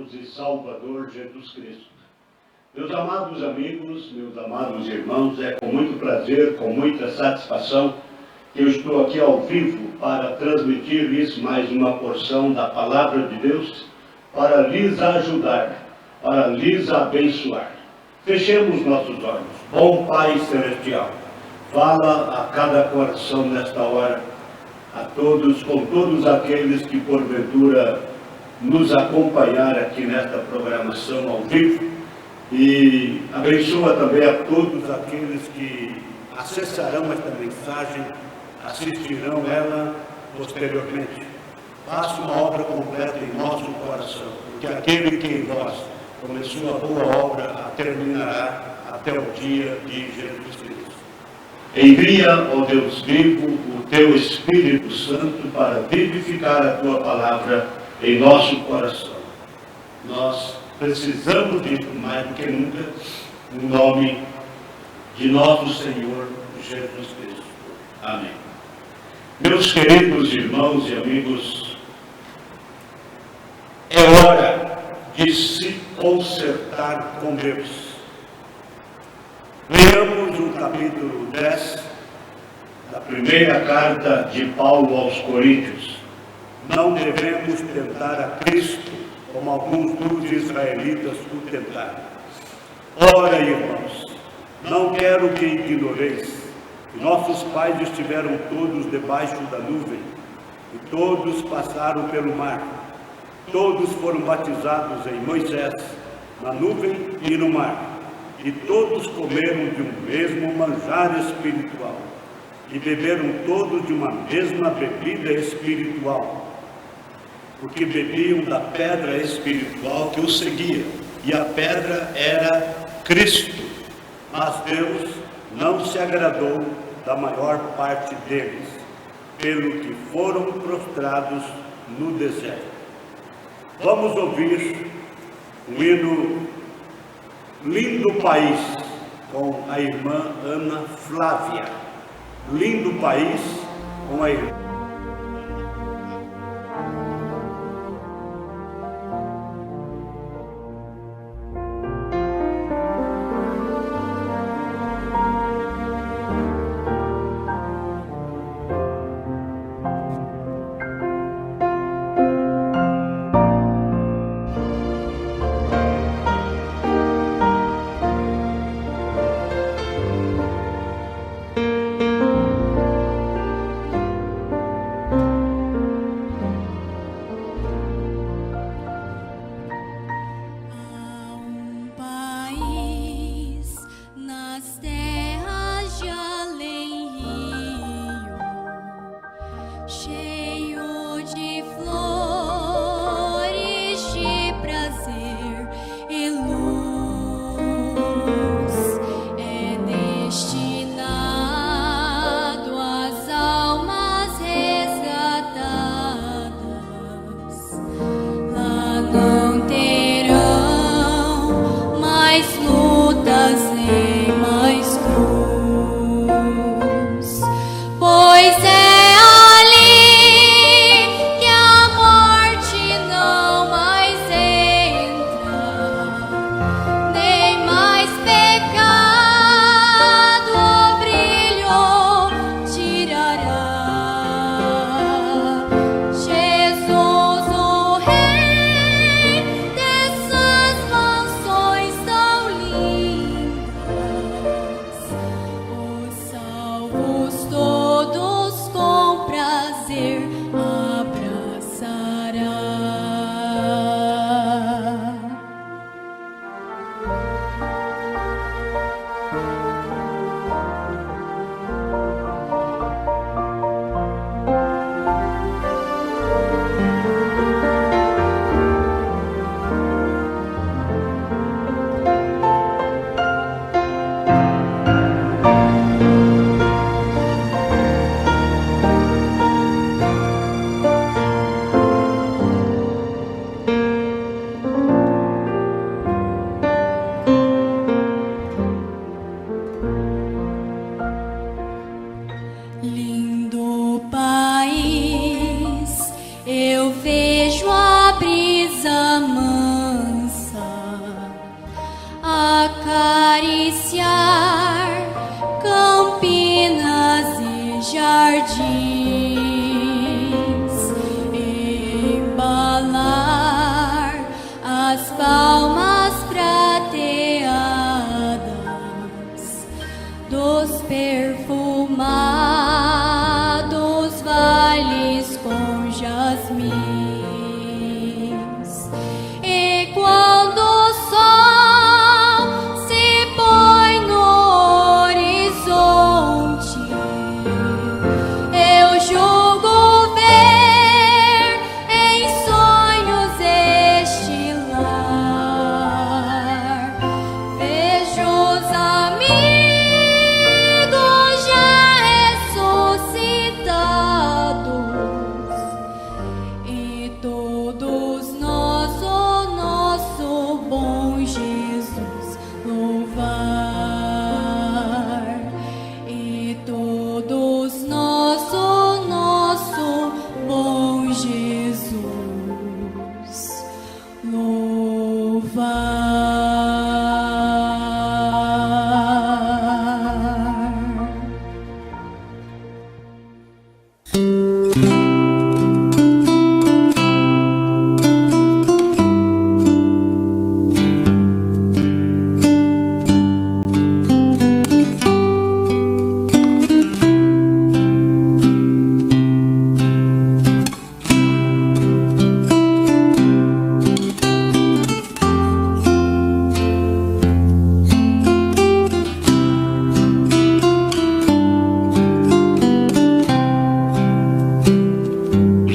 Deus e Salvador Jesus Cristo. Meus amados amigos, meus amados irmãos, é com muito prazer, com muita satisfação que eu estou aqui ao vivo para transmitir-lhes mais uma porção da Palavra de Deus para lhes ajudar, para lhes abençoar. Fechemos nossos olhos. Bom Pai Celestial, fala a cada coração nesta hora, a todos, com todos aqueles que porventura nos acompanhar aqui nesta programação ao vivo, e abençoa também a todos aqueles que acessarão esta mensagem, assistirão ela posteriormente. Faça uma obra completa em nosso coração, porque aquele que em nós começou a boa obra a terminará até o dia de Jesus Cristo. Envia, ó Deus vivo, o teu Espírito Santo para vivificar a tua palavra em nosso coração. Nós precisamos disso mais do que nunca, no nome de nosso Senhor Jesus Cristo. Amém. Meus queridos irmãos e amigos, é hora de se consertar com Deus. Leamos o capítulo 10 da primeira carta de Paulo aos Coríntios. Não devemos tentar a Cristo, como alguns dos israelitas o tentaram. Ora, irmãos, não quero que ignoreis que nossos pais estiveram todos debaixo da nuvem, e todos passaram pelo mar. Todos foram batizados em Moisés, na nuvem e no mar. E todos comeram de um mesmo manjar espiritual, e beberam todos de uma mesma bebida espiritual, porque bebiam da pedra espiritual que os seguia, e a pedra era Cristo. Mas Deus não se agradou da maior parte deles, pelo que foram prostrados no deserto. Vamos ouvir um hino Lindo País, com a irmã Ana Flávia. Lindo País, com a irmã. jardins, embalar as palmas prateadas dos perfumados vales com jasmins. E quando o sol se põe no horizonte, eu julgo ver em sonhos este lar. Vejo os amigos já ressuscitados e todos nós o nosso bom Jesus louvar. E todos nós o nosso bom Jesus louvar.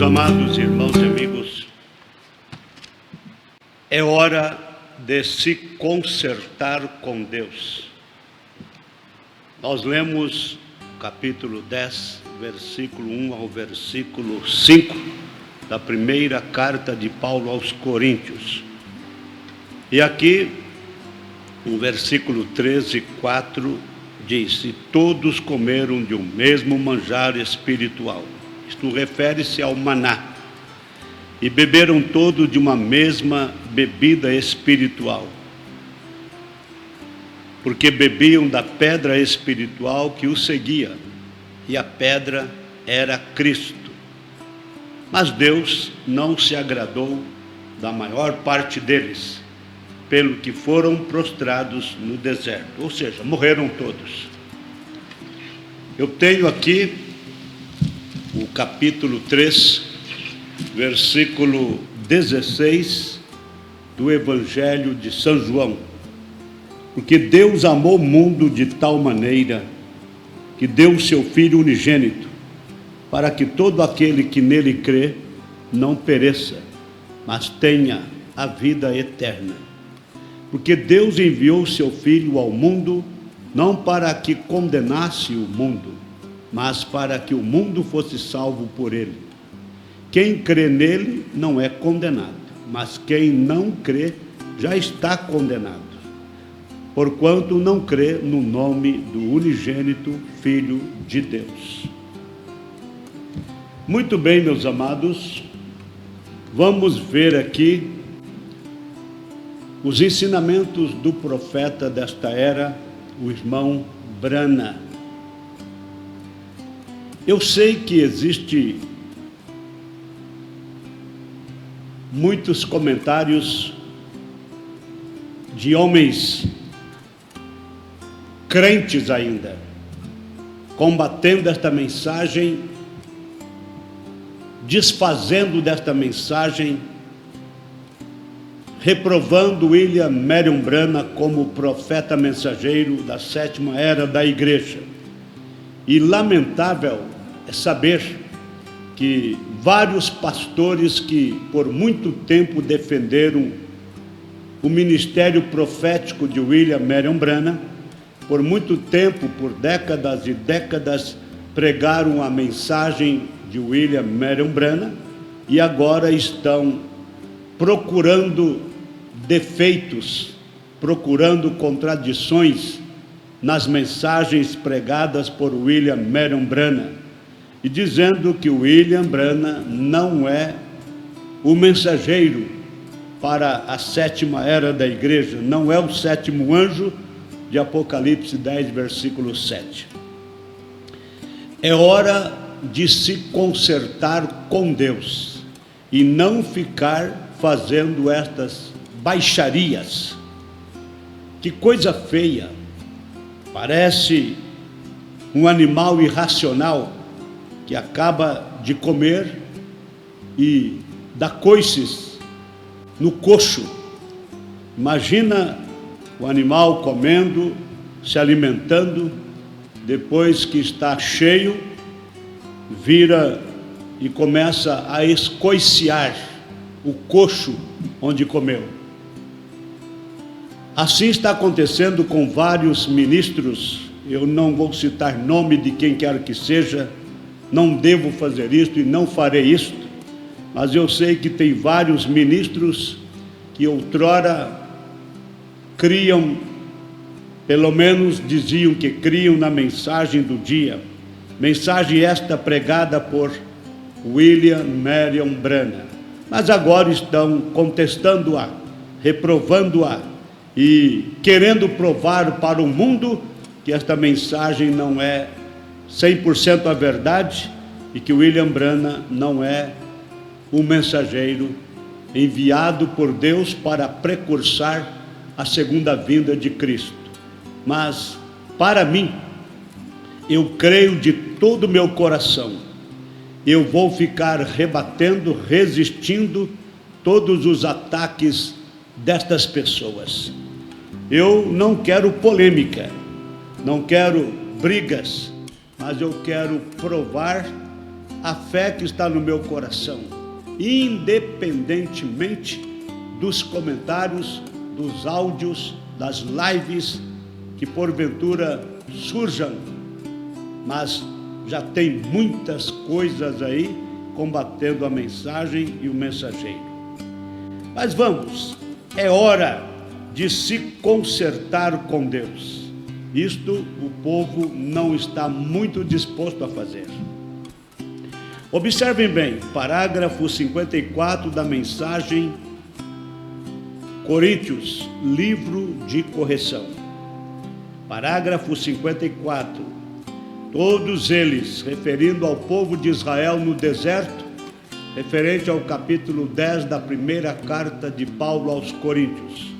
Amados irmãos e amigos, é hora de se consertar com Deus. Nós lemos capítulo 10, versículo 1 ao versículo 5 da primeira carta de Paulo aos Coríntios. E aqui, no versículo 13 e 4, diz: e todos comeram de um mesmo manjar espiritual. Isto refere-se ao maná. E beberam todos de uma mesma bebida espiritual, porque bebiam da pedra espiritual que os seguia, e a pedra era Cristo. Mas Deus não se agradou da maior parte deles, pelo que foram prostrados no deserto, ou seja, morreram todos. Eu tenho aqui o capítulo 3, versículo 16 do Evangelho de São João. Porque Deus amou o mundo de tal maneira que deu o seu Filho unigênito, para que todo aquele que nele crê não pereça, mas tenha a vida eterna. Porque Deus enviou o seu Filho ao mundo, não para que condenasse o mundo, mas para que o mundo fosse salvo por ele. Quem crê nele não é condenado, mas quem não crê já está condenado, porquanto não crê no nome do unigênito Filho de Deus. Muito bem, meus amados, vamos ver aqui os ensinamentos do profeta desta era, o irmão Branham. Eu sei que existe muitos comentários de homens crentes ainda, combatendo esta mensagem, desfazendo desta mensagem, reprovando William Marion Branham como profeta mensageiro da sétima era da igreja. E lamentável é saber que vários pastores que por muito tempo defenderam o ministério profético de William Marion Branham, por muito tempo, por décadas e décadas, pregaram a mensagem de William Marion Branham e agora estão procurando defeitos, procurando contradições nas mensagens pregadas por William Marion Branham, e dizendo que William Branham não é o mensageiro para a sétima era da igreja, não é o sétimo anjo de Apocalipse 10, versículo 7. É hora de se consertar com Deus e não ficar fazendo estas baixarias. Que coisa feia! Parece um animal irracional que acaba de comer e dá coices no coxo. Imagina o animal comendo, se alimentando, depois que está cheio, vira e começa a escoiciar o coxo onde comeu. Assim está acontecendo com vários ministros. Eu não vou citar nome de quem quer que seja, não devo fazer isto e não farei isto, mas eu sei que tem vários ministros que outrora criam, pelo menos diziam que criam na mensagem do dia, mensagem esta pregada por William Marion Branham, mas agora estão contestando-a, reprovando-a e querendo provar para o mundo que esta mensagem não é 100% a verdade e que William Branham não é o mensageiro enviado por Deus para precursar a segunda vinda de Cristo. Mas, para mim, eu creio de todo o meu coração, eu vou ficar rebatendo, resistindo todos os ataques destas pessoas. Eu não quero polêmica, não quero brigas, mas eu quero provar a fé que está no meu coração, independentemente dos comentários, dos áudios, das lives que porventura surjam, mas já tem muitas coisas aí combatendo a mensagem e o mensageiro. Mas vamos, é hora de se consertar com Deus. Isto o povo não está muito disposto a fazer. Observem bem, parágrafo 54 da mensagem Coríntios, livro de correção. Parágrafo 54. Todos eles, referindo ao povo de Israel no deserto, referente ao capítulo 10 da primeira carta de Paulo aos Coríntios.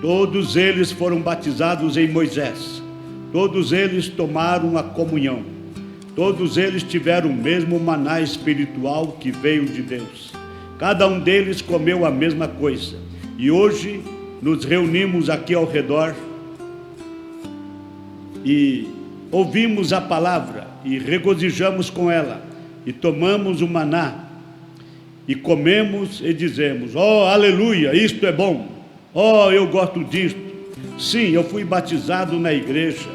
Todos eles foram batizados em Moisés. Todos eles tomaram a comunhão. Todos eles tiveram o mesmo maná espiritual que veio de Deus. Cada um deles comeu a mesma coisa. E hoje nos reunimos aqui ao redor e ouvimos a palavra e regozijamos com ela. E tomamos o maná e comemos e dizemos: oh, aleluia, isto é bom. Oh, eu gosto disto. Sim, eu fui batizado na igreja.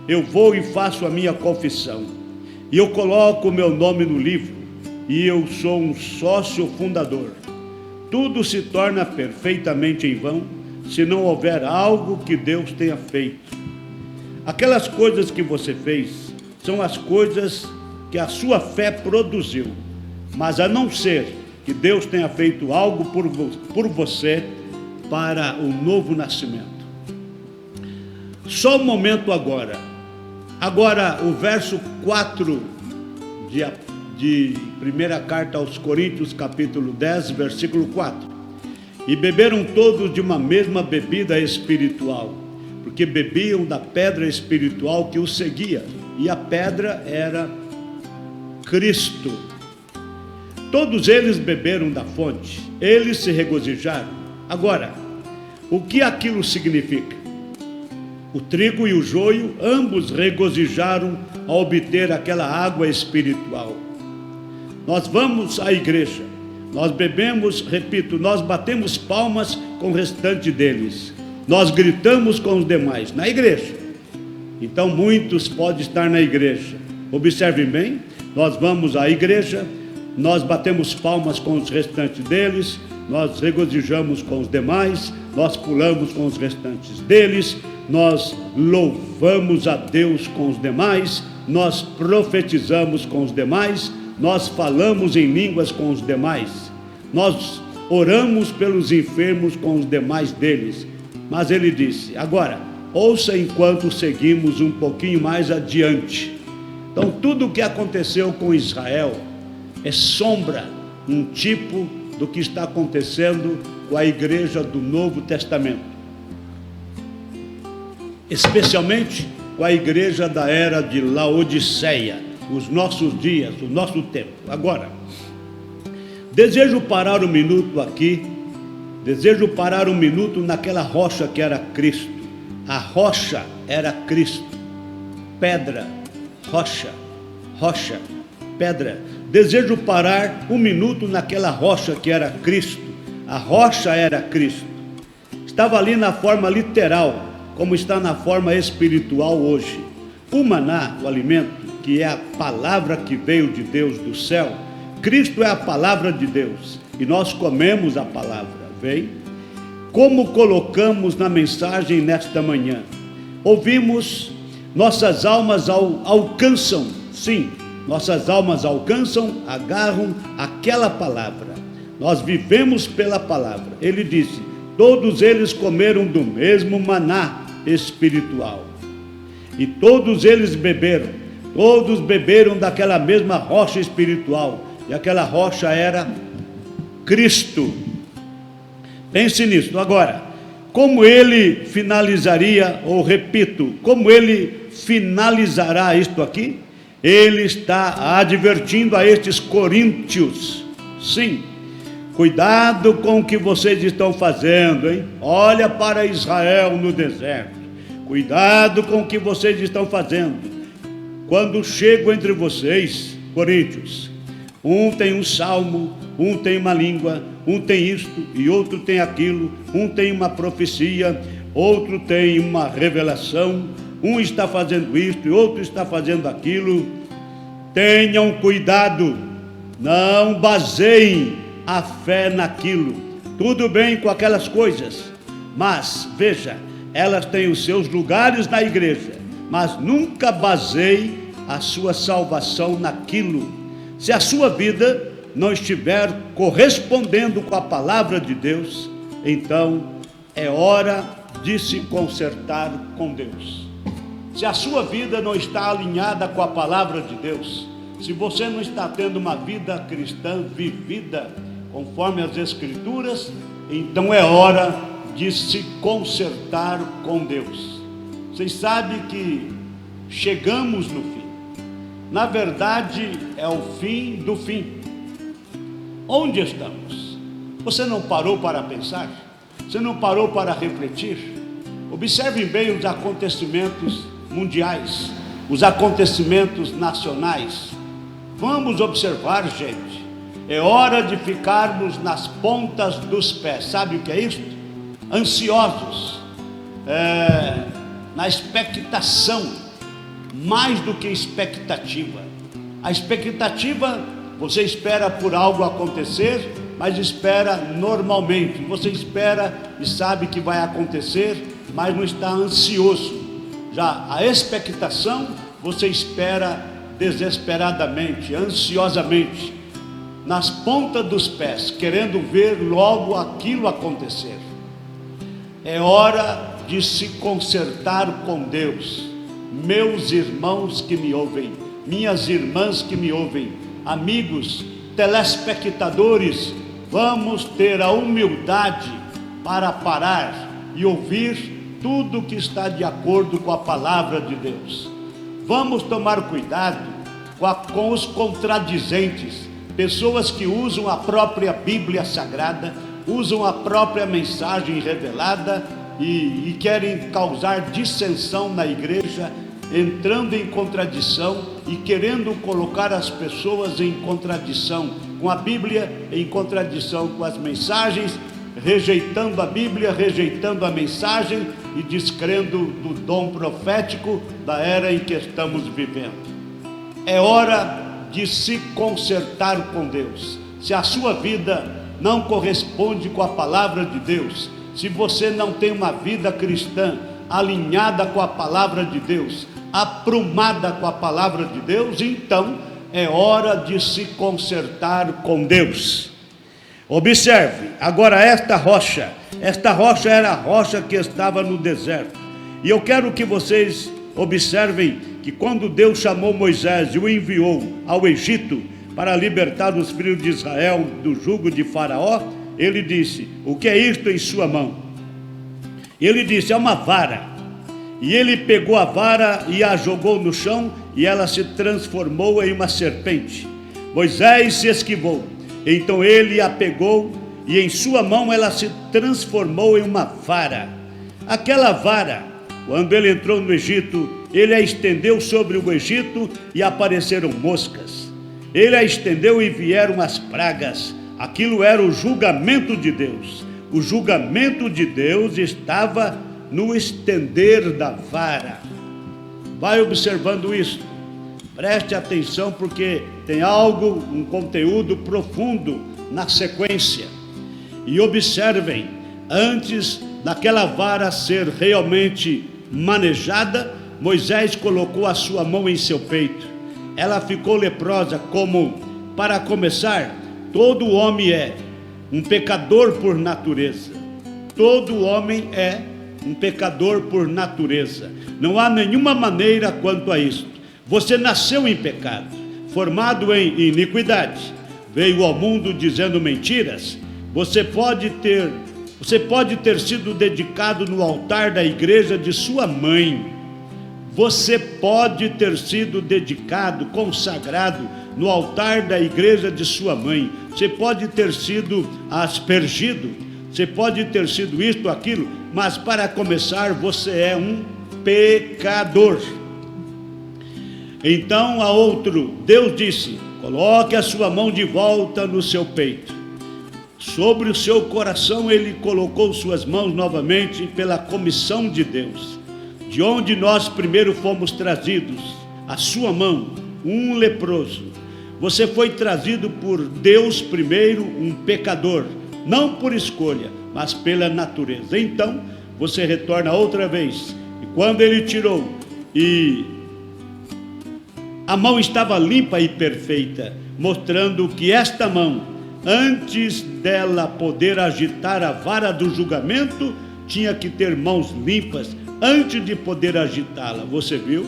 Eu vou e faço a minha confissão. E eu coloco o meu nome no livro. E eu sou um sócio fundador. Tudo se torna perfeitamente em vão se não houver algo que Deus tenha feito. Aquelas coisas que você fez são as coisas que a sua fé produziu. Mas a não ser que Deus tenha feito algo por você para o novo nascimento. Só um momento agora. Agora o verso 4 de primeira carta aos Coríntios, capítulo 10, versículo 4. E beberam todos de uma mesma bebida espiritual, porque bebiam da pedra espiritual que os seguia, e a pedra era Cristo. Todos eles beberam da fonte, eles se regozijaram. Agora, o que aquilo significa? O trigo e o joio, ambos regozijaram ao obter aquela água espiritual. Nós vamos à igreja, nós bebemos, repito, nós batemos palmas com o restante deles, nós gritamos com os demais, na igreja. Então muitos podem estar na igreja. Observem bem, nós vamos à igreja, nós batemos palmas com os restantes deles, nós regozijamos com os demais, nós pulamos com os restantes deles, nós louvamos a Deus com os demais, nós profetizamos com os demais, nós falamos em línguas com os demais, nós oramos pelos enfermos com os demais deles. Mas ele disse: agora, ouça enquanto seguimos um pouquinho mais adiante. Então, tudo o que aconteceu com Israel é sombra, um tipo do que está acontecendo com a igreja do Novo Testamento, especialmente com a igreja da era de Laodiceia, os nossos dias, o nosso tempo. Agora, desejo parar um minuto aqui, desejo parar um minuto naquela rocha que era Cristo. A rocha era Cristo, pedra, rocha, rocha, pedra. Desejo parar um minuto naquela rocha que era Cristo. A rocha era Cristo. Estava ali na forma literal, como está na forma espiritual hoje. O maná, o alimento, que é a palavra que veio de Deus do céu, Cristo é a palavra de Deus, e nós comemos a palavra, vem? Como colocamos na mensagem nesta manhã? Ouvimos, nossas almas alcançam, sim, nossas almas alcançam, agarram aquela palavra. Nós vivemos pela palavra. Ele disse, todos eles comeram do mesmo maná espiritual, e todos eles beberam, todos beberam daquela mesma rocha espiritual, e aquela rocha era Cristo. Pense nisso. Agora, como ele finalizaria, ou repito, como ele finalizará isto aqui? Ele está advertindo a estes coríntios, sim, cuidado com o que vocês estão fazendo, hein? Olha para Israel no deserto, cuidado com o que vocês estão fazendo. Quando chego entre vocês, coríntios, um tem um salmo, um tem uma língua, um tem isto e outro tem aquilo, um tem uma profecia, outro tem uma revelação, um está fazendo isto e outro está fazendo aquilo. Tenham cuidado, não baseiem a fé naquilo. Tudo bem com aquelas coisas, mas veja, elas têm os seus lugares na igreja, mas nunca baseie a sua salvação naquilo. Se a sua vida não estiver correspondendo com a palavra de Deus, então é hora de se consertar com Deus. Se a sua vida não está alinhada com a palavra de Deus, se você não está tendo uma vida cristã vivida conforme as Escrituras, então é hora de se consertar com Deus. Vocês sabem que chegamos no fim. Na verdade, é o fim do fim. Onde estamos? Você não parou para pensar? Você não parou para refletir? Observem bem os acontecimentos mundiais, os acontecimentos nacionais. Vamos observar, gente. É hora de ficarmos nas pontas dos pés. Sabe o que é isso? Ansiosos, na expectação, mais do que expectativa. A expectativa, você espera por algo acontecer, mas espera normalmente. Você espera e sabe que vai acontecer, mas não está ansioso. Já a expectação, você espera desesperadamente, ansiosamente, nas pontas dos pés, querendo ver logo aquilo acontecer. É hora de se consertar com Deus. Meus irmãos que me ouvem, minhas irmãs que me ouvem, amigos, telespectadores, vamos ter a humildade para parar e ouvir tudo que está de acordo com a palavra de Deus. Vamos tomar cuidado com os contradizentes, pessoas que usam a própria Bíblia Sagrada, usam a própria mensagem revelada e querem causar dissensão na igreja, entrando em contradição e querendo colocar as pessoas em contradição com a Bíblia, em contradição com as mensagens, rejeitando a Bíblia, rejeitando a mensagem e descrendo do dom profético da era em que estamos vivendo. É hora de se consertar com Deus. Se a sua vida não corresponde com a palavra de Deus, se você não tem uma vida cristã alinhada com a palavra de Deus, aprumada com a palavra de Deus, então é hora de se consertar com Deus. Observe, agora esta rocha era a rocha que estava no deserto, e eu quero que vocês observem que quando Deus chamou Moisés e o enviou ao Egito para libertar os filhos de Israel do jugo de Faraó, ele disse: o que é isto em sua mão? Ele disse: é uma vara. E ele pegou a vara e a jogou no chão, e ela se transformou em uma serpente. Moisés se esquivou, então ele a pegou, e em sua mão ela se transformou em uma vara. Aquela vara, quando ele entrou no Egito, ele a estendeu sobre o Egito e apareceram moscas. Ele a estendeu e vieram as pragas. Aquilo era o julgamento de Deus. O julgamento de Deus estava no estender da vara. Vai observando isso. Preste atenção, porque tem algo, um conteúdo profundo na sequência. E observem, antes daquela vara ser realmente manejada, Moisés colocou a sua mão em seu peito. Ela ficou leprosa, como, para começar, todo homem é um pecador por natureza. Todo homem é um pecador por natureza. Não há nenhuma maneira quanto a isto. Você nasceu em pecado, formado em iniquidade, veio ao mundo dizendo mentiras. Você pode ter sido dedicado no altar da igreja de sua mãe. Você pode ter sido dedicado, consagrado no altar da igreja de sua mãe. Você pode ter sido aspergido, você pode ter sido isto, aquilo, mas para começar, você é um pecador. Então a outro, Deus disse: coloque a sua mão de volta no seu peito. Sobre o seu coração ele colocou suas mãos novamente pela comissão de Deus, de onde nós primeiro fomos trazidos, a sua mão, um leproso. Você foi trazido por Deus primeiro, um pecador, não por escolha, mas pela natureza. Então você retorna outra vez, e quando ele tirou, e a mão estava limpa e perfeita, mostrando que esta mão, antes dela poder agitar a vara do julgamento, tinha que ter mãos limpas antes de poder agitá-la. Você viu?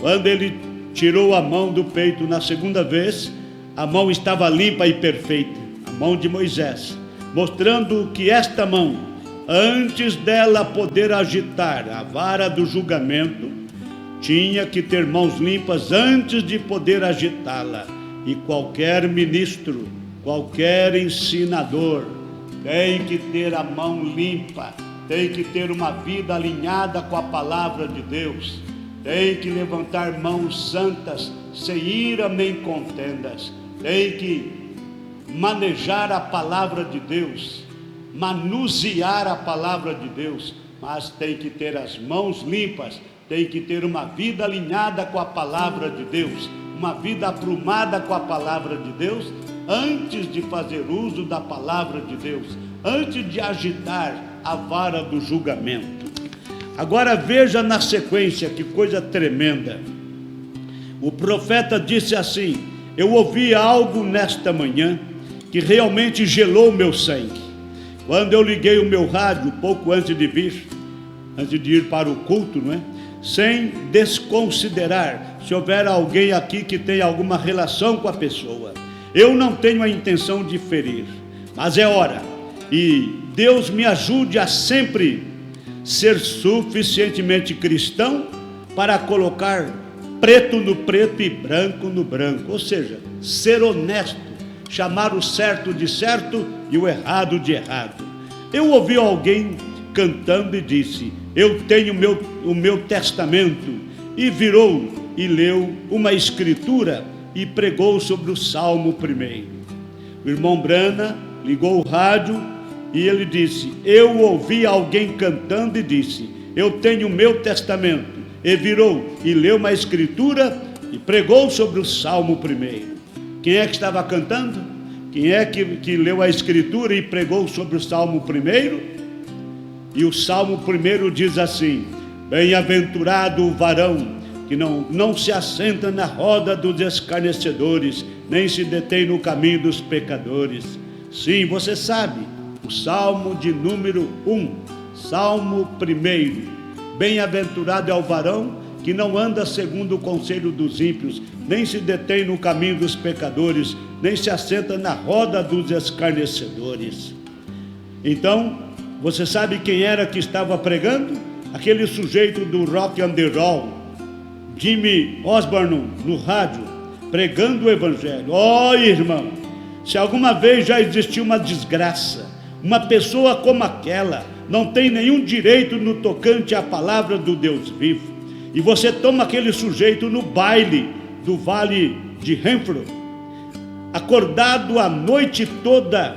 Quando ele tirou a mão do peito na segunda vez, a mão estava limpa e perfeita, a mão de Moisés, mostrando que esta mão, antes dela poder agitar a vara do julgamento, tinha que ter mãos limpas antes de poder agitá-la. E qualquer ministro, qualquer ensinador tem que ter a mão limpa, tem que ter uma vida alinhada com a palavra de Deus, tem que levantar mãos santas, sem ira nem contendas, tem que manejar a palavra de Deus, manusear a palavra de Deus, mas tem que ter as mãos limpas, tem que ter uma vida alinhada com a palavra de Deus, uma vida aprumada com a palavra de Deus, antes de fazer uso da palavra de Deus, antes de agitar a vara do julgamento. Agora veja na sequência, que coisa tremenda. O profeta disse assim: eu ouvi algo nesta manhã que realmente gelou o meu sangue. Quando eu liguei o meu rádio, pouco antes de ir para o culto, não é? Sem desconsiderar se houver alguém aqui que tenha alguma relação com a pessoa. Eu não tenho a intenção de ferir, mas é hora, e Deus me ajude a sempre ser suficientemente cristão para colocar preto no preto e branco no branco, ou seja, ser honesto, chamar o certo de certo e o errado de errado. Eu ouvi alguém cantando e disse: eu tenho o meu testamento, e virou e leu uma escritura e pregou sobre o Salmo 1. O irmão Brana ligou o rádio e ele disse: eu ouvi alguém cantando e disse: eu tenho o meu testamento, e virou e leu uma escritura e pregou sobre o Salmo 1. Quem é que estava cantando? Quem é que leu a escritura e pregou sobre o Salmo 1? E o Salmo 1 diz assim: bem-aventurado o varão que não se assenta na roda dos escarnecedores, nem se detém no caminho dos pecadores. Sim, você sabe, o Salmo de número 1, Salmo 1. Bem-aventurado é o varão que não anda segundo o conselho dos ímpios, nem se detém no caminho dos pecadores, nem se assenta na roda dos escarnecedores. Então, você sabe quem era que estava pregando? Aquele sujeito do rock and roll, Jimmy Osborne, no rádio, pregando o evangelho. Irmão, se alguma vez já existiu uma desgraça, uma pessoa como aquela não tem nenhum direito no tocante à palavra do Deus vivo, e você toma aquele sujeito no baile do Vale de Renfrew, acordado a noite toda,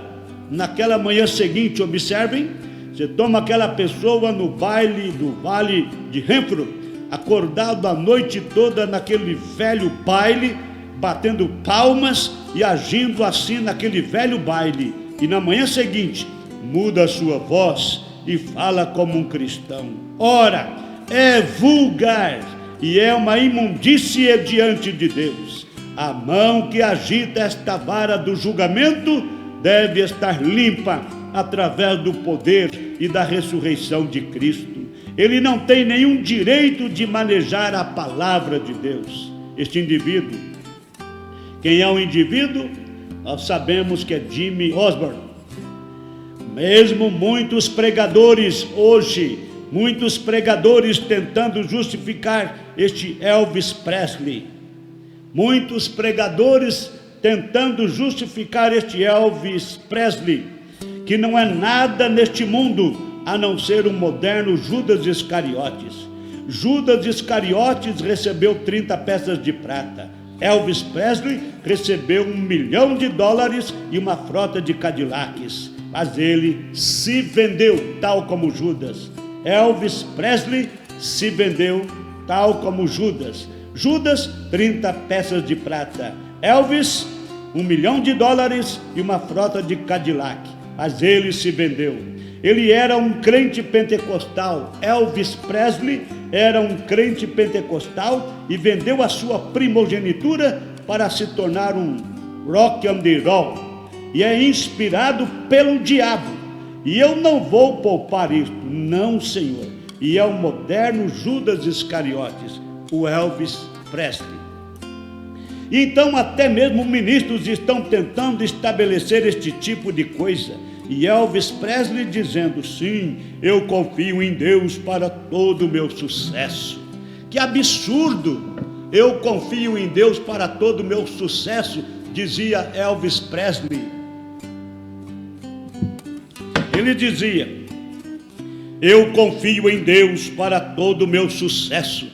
naquela manhã seguinte, observem, você toma aquela pessoa no baile do Vale de Renfrew, acordado a noite toda naquele velho baile, batendo palmas e agindo assim naquele velho baile, e na manhã seguinte muda a sua voz e fala como um cristão. Ora, é vulgar e é uma imundície diante de Deus. A mão que agita esta vara do julgamento deve estar limpa através do poder e da ressurreição de Cristo. Ele não tem nenhum direito de manejar a palavra de Deus. Este indivíduo, quem é o indivíduo? Nós sabemos que é Jimmy Osborne. Mesmo muitos pregadores hoje, muitos pregadores tentando justificar este Elvis Presley, muitos pregadores tentando justificar este Elvis Presley, que não é nada neste mundo a não ser um moderno Judas Iscariotes. Judas Iscariotes recebeu 30 peças de prata. Elvis Presley recebeu $1 milhão e uma frota de Cadillacs. Mas ele se vendeu tal como Judas. Elvis Presley se vendeu tal como Judas. Judas, 30 peças de prata. Elvis, $1 milhão e uma frota de Cadillac. Mas ele se vendeu. Ele era um crente pentecostal. Elvis Presley era um crente pentecostal e vendeu a sua primogenitura para se tornar um rock and roll. E é inspirado pelo diabo. E eu não vou poupar isto, não, Senhor. E é o moderno Judas Iscariotes, o Elvis Presley. Então até mesmo ministros estão tentando estabelecer este tipo de coisa. E Elvis Presley dizendo, sim, eu confio em Deus para todo o meu sucesso. Que absurdo! Eu confio em Deus para todo o meu sucesso, dizia Elvis Presley. Ele dizia, eu confio em Deus para todo o meu sucesso.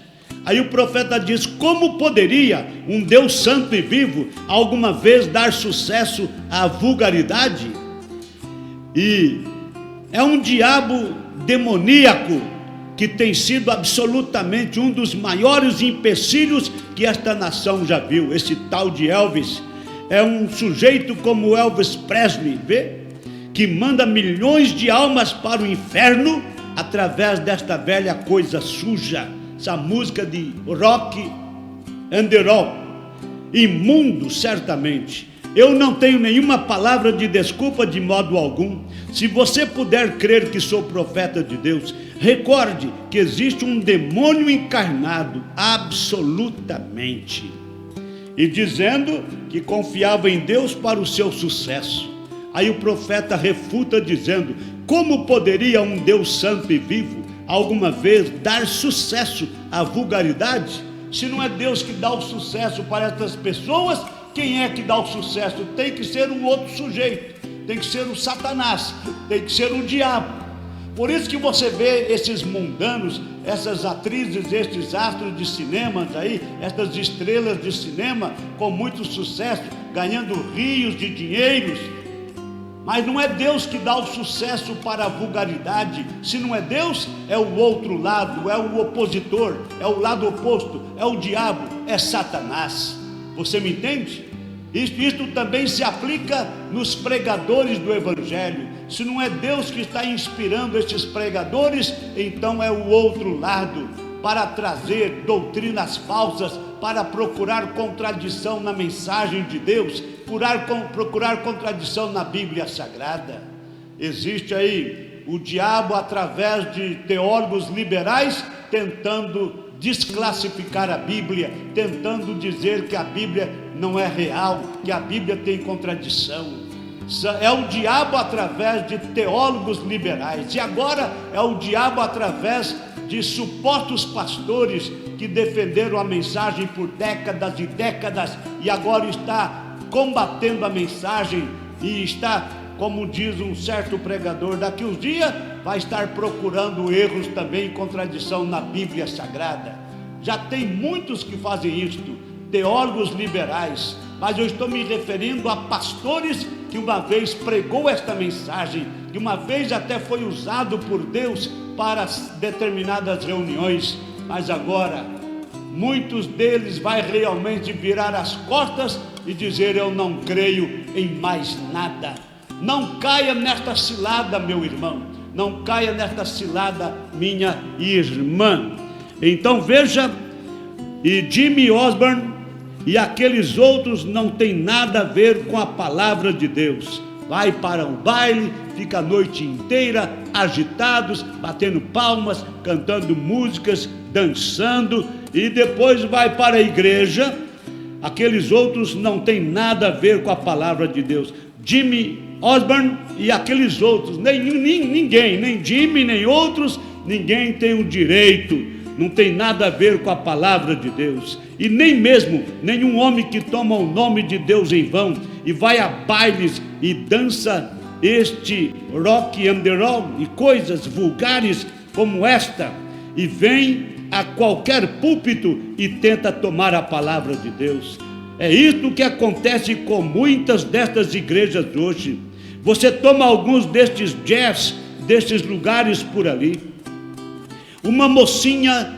Aí o profeta diz, como poderia um Deus santo e vivo alguma vez dar sucesso à vulgaridade? E é um diabo demoníaco que tem sido absolutamente um dos maiores empecilhos que esta nação já viu. Esse tal de Elvis é um sujeito como Elvis Presley, vê? Que manda milhões de almas para o inferno através desta velha coisa suja, essa música de rock and roll, imundo certamente. Eu não tenho nenhuma palavra de desculpa de modo algum. Se você puder crer que sou profeta de Deus, recorde que existe um demônio encarnado, absolutamente, e dizendo que confiava em Deus para o seu sucesso. Aí o profeta refuta dizendo, como poderia um Deus santo e vivo alguma vez dar sucesso à vulgaridade? Se não é Deus que dá o sucesso para essas pessoas, quem é que dá o sucesso? Tem que ser um outro sujeito, tem que ser o Satanás, tem que ser o diabo. Por isso que você vê esses mundanos, essas atrizes, estes astros de cinema aí, essas estrelas de cinema com muito sucesso, ganhando rios de dinheiros. Mas não é Deus que dá o sucesso para a vulgaridade. Se não é Deus, é o outro lado, é o opositor, é o lado oposto, é o diabo, é Satanás. Você me entende? Isto também se aplica nos pregadores do Evangelho. Se não é Deus que está inspirando esses pregadores, então é o outro lado, para trazer doutrinas falsas, para procurar contradição na mensagem de Deus, procurar contradição na Bíblia Sagrada. Existe aí o diabo através de teólogos liberais tentando desclassificar a Bíblia, tentando dizer que a Bíblia não é real, que a Bíblia tem contradição. É o diabo através de teólogos liberais, e agora é o diabo através de supostos pastores que defenderam a mensagem por décadas e décadas, e agora está combatendo a mensagem, e está, como diz um certo pregador, daqui uns dias vai estar procurando erros também e contradição na Bíblia Sagrada. Já tem muitos que fazem isto, teólogos liberais, mas eu estou me referindo a pastores que uma vez pregou esta mensagem, que uma vez até foi usado por Deus para determinadas reuniões, mas agora muitos deles vai realmente virar as costas e dizer: eu não creio em mais nada. Não caia nesta cilada, meu irmão, não caia nesta cilada, minha irmã. Então veja, e Jimmy Osborne e aqueles outros não tem nada a ver com a palavra de Deus. Vai para o baile, fica a noite inteira agitados, batendo palmas, cantando músicas, dançando, e depois vai para a igreja. Aqueles outros não tem nada a ver com a palavra de Deus. Jimmy Osborne e aqueles outros, ninguém, nem Jimmy, nem outros, ninguém tem o direito, não tem nada a ver com a palavra de Deus, e nem mesmo nenhum homem que toma o nome de Deus em vão e vai a bailes e dança este rock and roll e coisas vulgares como esta, e vem a qualquer púlpito e tenta tomar a palavra de Deus. É isto que acontece com muitas destas igrejas hoje. Você toma alguns destes jazz, destes lugares por ali, uma mocinha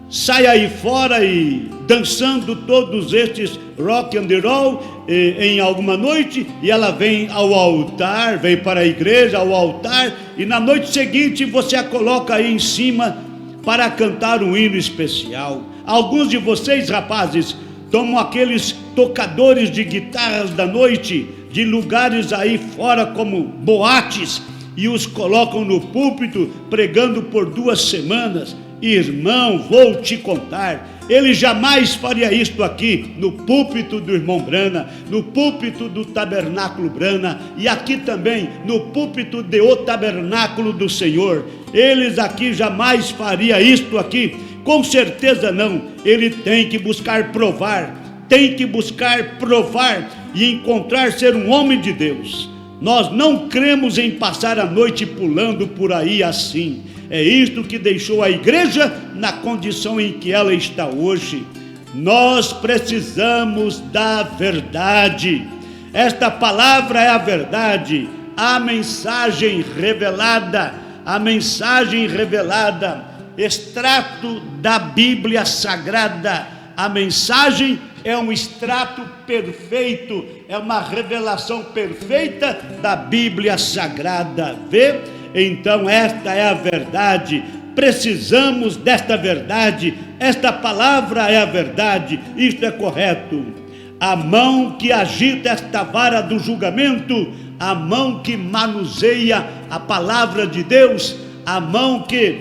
sai aí fora e dançando todos estes rock and roll em alguma noite, e ela vem ao altar, vem para a igreja, ao altar, e na noite seguinte você a coloca aí em cima para cantar um hino especial. Alguns de vocês, rapazes, tomam aqueles tocadores de guitarras da noite, de lugares aí fora como boates, e os colocam no púlpito, pregando por 2 semanas. Irmão, vou te contar, ele jamais faria isto aqui no púlpito do irmão Brana, no púlpito do tabernáculo Brana, e aqui também no púlpito de o tabernáculo do Senhor. Eles aqui jamais faria isto aqui, com certeza não. Ele tem que buscar provar e encontrar ser um homem de Deus. Nós não cremos em passar a noite pulando por aí assim. É isto que deixou a igreja na condição em que ela está hoje. Nós precisamos da verdade. Esta palavra é a verdade, a mensagem revelada, extrato da Bíblia Sagrada. A mensagem é um extrato perfeito, é uma revelação perfeita da Bíblia Sagrada. Vê? Então esta é a verdade, precisamos desta verdade, esta palavra é a verdade, isto é correto. A mão que agita esta vara do julgamento, a mão que manuseia a palavra de Deus, a mão que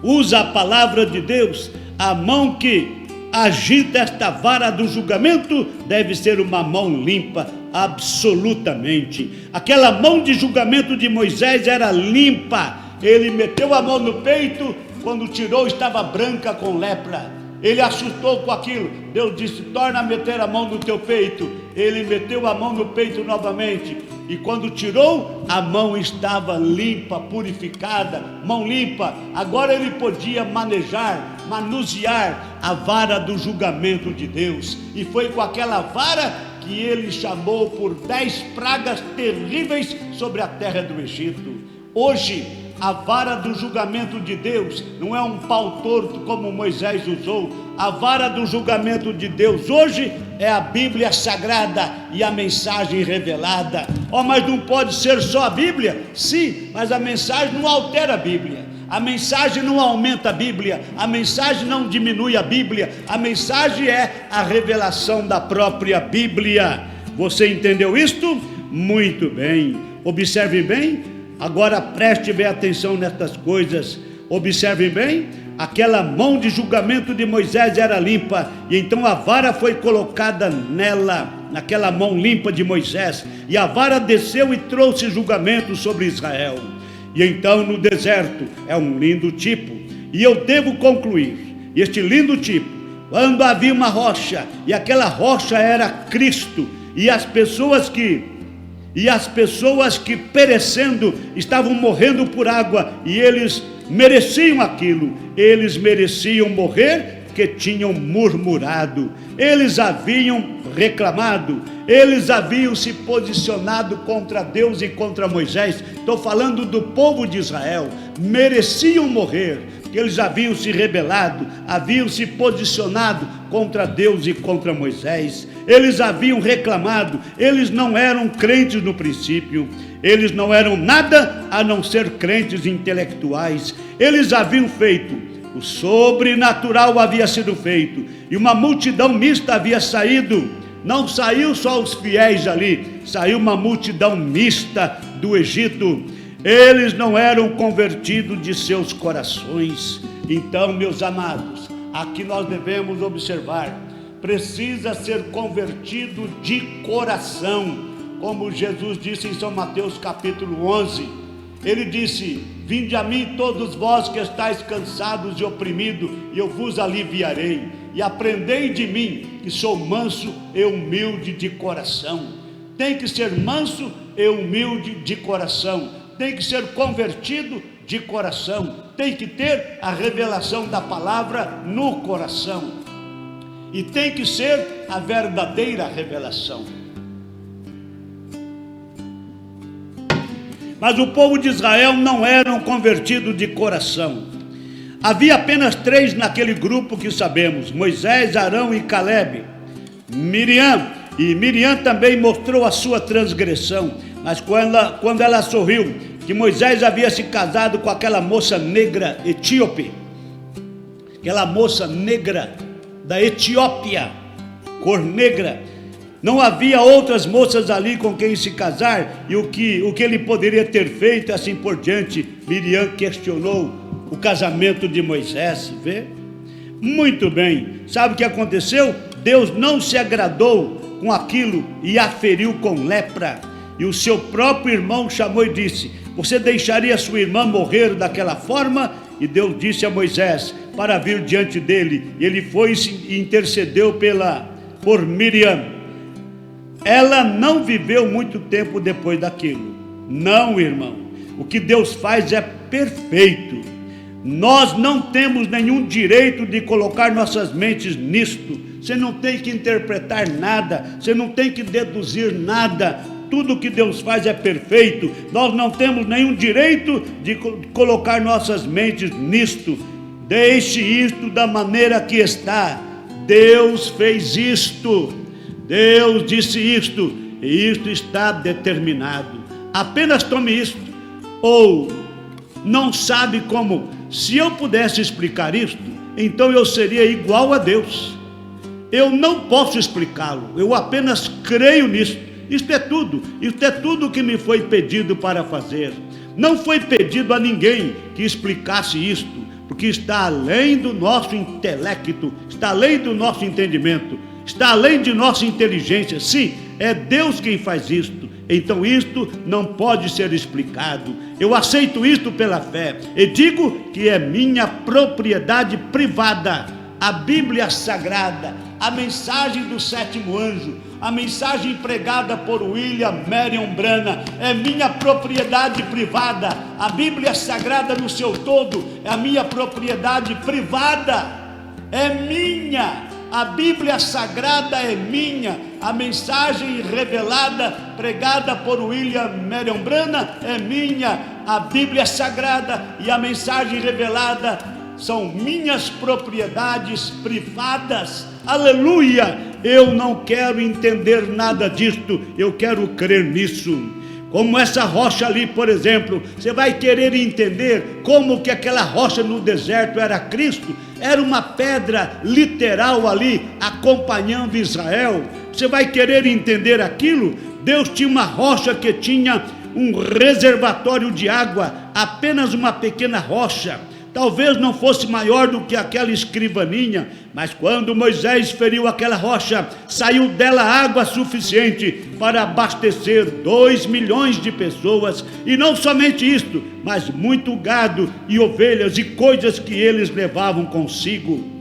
usa a palavra de Deus, a mão que agita esta vara do julgamento, deve ser uma mão limpa, absolutamente. Aquela mão de julgamento de Moisés era limpa. Ele meteu a mão no peito, quando tirou estava branca com lepra. Ele assustou com aquilo. Deus disse: torna a meter a mão no teu peito. Ele meteu a mão no peito novamente, e quando tirou, a mão estava limpa, purificada, mão limpa. Agora ele podia manusear a vara do julgamento de Deus, e foi com aquela vara que ele chamou por 10 pragas terríveis sobre a terra do Egito. Hoje, a vara do julgamento de Deus não é um pau torto como Moisés usou. A vara do julgamento de Deus hoje é a Bíblia Sagrada e a mensagem revelada. Mas não pode ser só a Bíblia? Sim, mas a mensagem não altera a Bíblia. A mensagem não aumenta a Bíblia, a mensagem não diminui a Bíblia, a mensagem é a revelação da própria Bíblia. Você entendeu isto? Muito bem. Observe bem. Agora preste bem atenção nestas coisas. Observe bem, aquela mão de julgamento de Moisés era limpa, e então a vara foi colocada naquela mão limpa de Moisés, e a vara desceu e trouxe julgamento sobre Israel. E então no deserto é um lindo tipo, e eu devo concluir, este lindo tipo, quando havia uma rocha, e aquela rocha era Cristo, e as pessoas que perecendo estavam morrendo por água, e eles mereciam aquilo, eles mereciam morrer porque tinham murmurado, eles haviam reclamado, eles haviam se posicionado contra Deus e contra Moisés. Estou falando do povo de Israel, mereciam morrer, porque eles haviam se rebelado, haviam se posicionado contra Deus e contra Moisés, eles haviam reclamado, eles não eram crentes no princípio, eles não eram nada a não ser crentes intelectuais, eles haviam feito, o sobrenatural havia sido feito, e uma multidão mista havia saído, não saiu só os fiéis ali, saiu uma multidão mista do Egito, eles não eram convertidos de seus corações. Então, meus amados, aqui nós devemos observar, precisa ser convertido de coração, como Jesus disse em São Mateus capítulo 11, ele disse: vinde a mim todos vós que estáis cansados e oprimidos, e eu vos aliviarei, e aprendei de mim, que sou manso e humilde de coração. Tem que ser manso e humilde de coração, tem que ser convertido de coração, tem que ter a revelação da palavra no coração, e tem que ser a verdadeira revelação. Mas o povo de Israel não eram convertidos de coração. Havia apenas 3 naquele grupo que sabemos: Moisés, Arão e Calebe. Miriam também mostrou a sua transgressão, mas quando ela sorriu que Moisés havia se casado com aquela moça negra etíope, aquela moça negra da Etiópia, cor negra, não havia outras moças ali com quem se casar, e o que ele poderia ter feito, assim por diante. Miriam questionou o casamento de Moisés, vê? Muito bem, sabe o que aconteceu? Deus não se agradou com aquilo e a feriu com lepra, e o seu próprio irmão chamou e disse: você deixaria sua irmã morrer daquela forma? E Deus disse a Moisés para vir diante dele, e ele foi e intercedeu por Miriam. Ela não viveu muito tempo depois daquilo. Não, irmão, o que Deus faz é perfeito. Nós não temos nenhum direito de colocar nossas mentes nisto. Você não tem que interpretar nada, você não tem que deduzir nada. Tudo que Deus faz é perfeito. Nós não temos nenhum direito de colocar nossas mentes nisto. Deixe isto da maneira que está. Deus fez isto, Deus disse isto, e isto está determinado. Apenas tome isto. Ou não sabe como? Se eu pudesse explicar isto, então eu seria igual a Deus. Eu não posso explicá-lo, eu apenas creio nisto. Isto é tudo que me foi pedido para fazer. Não foi pedido a ninguém que explicasse isto, porque está além do nosso intelecto, está além do nosso entendimento, está além de nossa inteligência. Sim, é Deus quem faz isto. Então isto não pode ser explicado. Eu aceito isto pela fé e digo que é minha propriedade privada. A Bíblia Sagrada, a mensagem do 7º anjo, a mensagem pregada por William Marion Branham, é minha propriedade privada. A Bíblia Sagrada no seu todo é a minha propriedade privada, é minha. A Bíblia Sagrada é minha. A mensagem revelada, pregada por William Marion Branham, é minha. A Bíblia Sagrada e a mensagem revelada são minhas propriedades privadas. Aleluia! Eu não quero entender nada disto, eu quero crer nisso. Como essa rocha ali, por exemplo, você vai querer entender como que aquela rocha no deserto era Cristo. Era uma pedra literal ali, acompanhando Israel. Você vai querer entender aquilo? Deus tinha uma rocha que tinha um reservatório de água, apenas uma pequena rocha. Talvez não fosse maior do que aquela escrivaninha, mas quando Moisés feriu aquela rocha, saiu dela água suficiente para abastecer 2 milhões de pessoas. E não somente isto, mas muito gado e ovelhas e coisas que eles levavam consigo.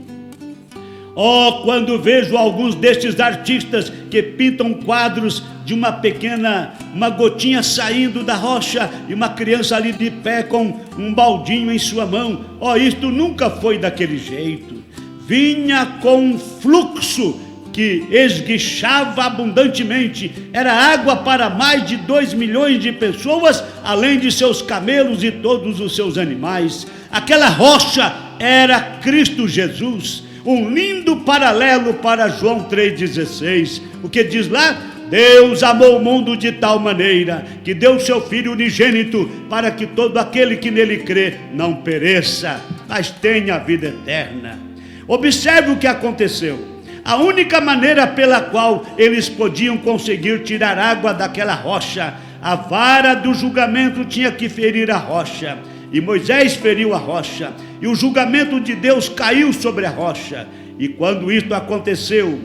Oh, quando vejo alguns destes artistas que pintam quadros de uma gotinha saindo da rocha e uma criança ali de pé com um baldinho em sua mão. Oh, isto nunca foi daquele jeito. Vinha com um fluxo que esguichava abundantemente. Era água para mais de 2 milhões de pessoas, além de seus camelos e todos os seus animais. Aquela rocha era Cristo Jesus. Um lindo paralelo para João 3,16. O que diz lá? Deus amou o mundo de tal maneira que deu seu Filho unigênito para que todo aquele que nele crê não pereça, mas tenha a vida eterna. Observe o que aconteceu. A única maneira pela qual eles podiam conseguir tirar água daquela rocha, a vara do julgamento tinha que ferir a rocha. E Moisés feriu a rocha, e o julgamento de Deus caiu sobre a rocha. E quando isto aconteceu,